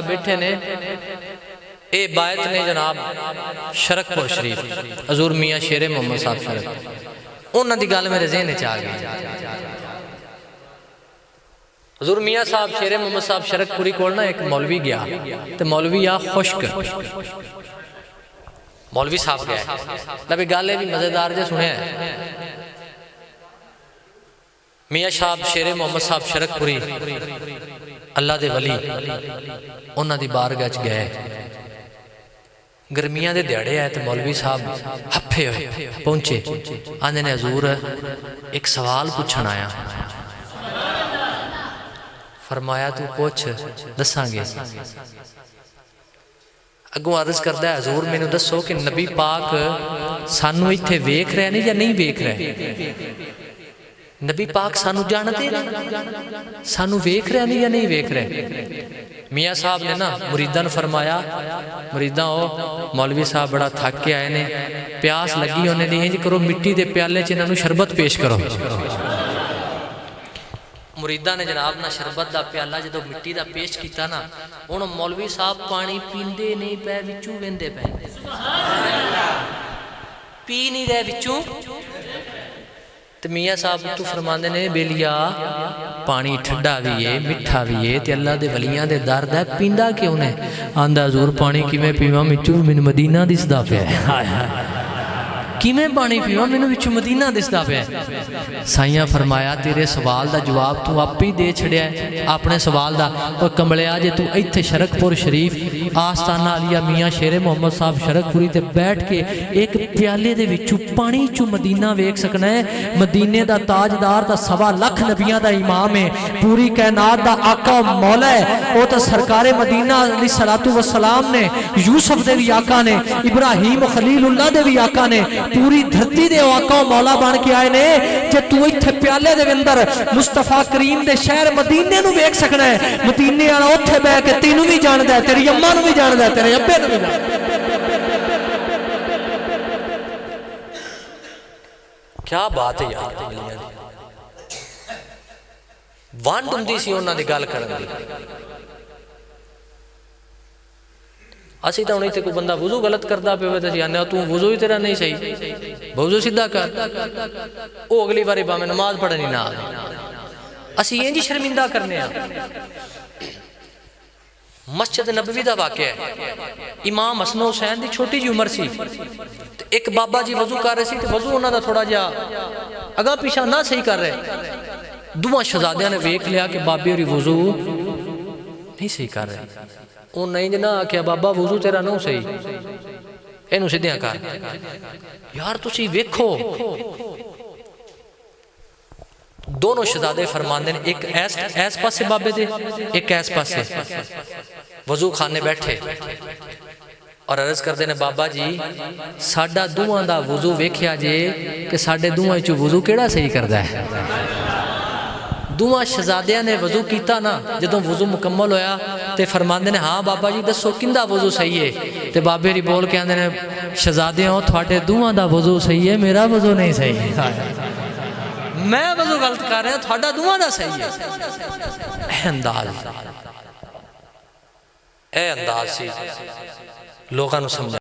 बैठे ने ये बायत ने जनाब शरकपुर शरीफ हजूर मियाँ शेरे मोहम्मद साहब शरक उन्होंने गल मेरे ज़हन च आ गई। हजूर मियाँ साहब शेरे मोहम्मद साहब शरकपुरी को ना एक मौलवी गया तो मौलवी आ खुश्क मौलवी साहब गया लबे गल भी मजेदार जो सुने मियाँ साहब शेरे मोहम्मद साहब शरकपुरी अल्लाह दे वली उन्हां दी बारगाह च गए। गर्मियां दे दिहाड़े आए तो मौलवी साहब हफे हुए पहुंचे आंदे ने हजूर एक सवाल पूछण आया। फरमाया तू पूछ दसांगे। अगों अर्ज करदा है हजूर मैनू दसो कि नबी पाक सानू इत्थे वेख रहे ने या नहीं वेख रहे। नबी पाक सानू जानते सानू वेख रहे नहीं या नहीं वेख रहे। मियाँ साहब ने ना मुरीदा ने फरमाया मुरीदा ओ मौलवी साहब बड़ा थक के आए ने प्यास लगी उन्हें इंज करो मिट्टी के प्याले च इन्हों शरबत पेश करो। मुरीदा ने जनाब ना शरबत का प्याला जो मिट्टी का पेश किया ना हुण मौलवी साहब पानी पींदे नहीं पे विचों वेंदे पे पी नहीं रहे विचों। तो मियाँ साहब तू फरमाते ने बेलिया पानी ठंडा भी है मिठा भी है तो अल्लाह के वलियां दे दर्द है पींदा क्यों ने आंदा हजूर पानी किवें पीवां मिचू मैनू मदीना दिसदा पिया किवें पानी पीवां मैनू विचों मदीना दिसदा पिया। साईं फरमाया तेरे सवाल का जवाब तू आप ही दे छड़िया अपने सवाल का और कमलिया जे तू इत्थे शरकपुर शरीफ आस्ताना आलिया मियाँ शेरे मोहम्मद साहब शरकपुरी ते बैठ के एक प्याले दे विचों पानी चू मदीना वेख सकना है। मदीने का ताजदार ता 1.25 लाख नबियां दा इमाम है पूरी कायनात दा आका मौला है वो तो सरकारे मदीना अलैहिस्सलातु वस्सलाम ने यूसुफ दे भी आका ने इब्राहीम खलीलुल्लाह दे भी आका ने पूरी धरती दे आका मौला बन के आए ने। जे तू इत्थे प्याले दे अंदर मुस्तफा करीम दे शहर मदीने नू वेख सकना है मदीने वाला उत्थे बैठ के तेनू भी जानदा है तेरी अम्मा नू भी जानदा है तेरे अब्बे नू भी जानदा क्या बात है यार वंड हुंदी सी उन्हां दी गल करन दी। असी तो इतने कोई बंदा वुजू गलत करता पे तो आने तू वुजू ही तेरा नहीं सही वुजू सीधा कर वो अगली बारी भावें नमाज पढ़नी ना असी इंज शर्मिंदा करने। मस्जिद नबवी का वाकया है इमाम हसन हुसैन की छोटी जी उम्र सी एक बाबा जी वजू कर रहे थे वजू उन्होंने थोड़ा जहा अगा पिछा ना सही कर रहे दोवां शहजादियां ने वेख लिया कि बाबे होरी वजू नहीं सही कर रहे उन्हें इंज ना आख्या बाबा वजू तेरा नूं सही इनू सीधिया कर यार तुसी वेखो। दोनों शहजादे फरमाते हैं एक ऐस पासे बाबे दे एक ऐस पासे वजू खाने बैठे और अर्ज करते हैं बाबा जी साडा दोवां दा वजू वेख्या जे कि साडे दोवां चों वजू केड़ा सही करदा है। दोवां शहजादियां ने वजू किया ना जदों वजू मुकम्मल होया तो फरमाते हैं हाँ बाबा जी दसो किंदा वजू सही है तो बाबे री बोल के आंदे ने शहजादियों तुहाडे दोवां दा वजू सही है मेरा वजू नहीं सही मैं वजू गलत कर रहा थोड़ा दोवां दा सही है। अंदाज सी लोगों को समझ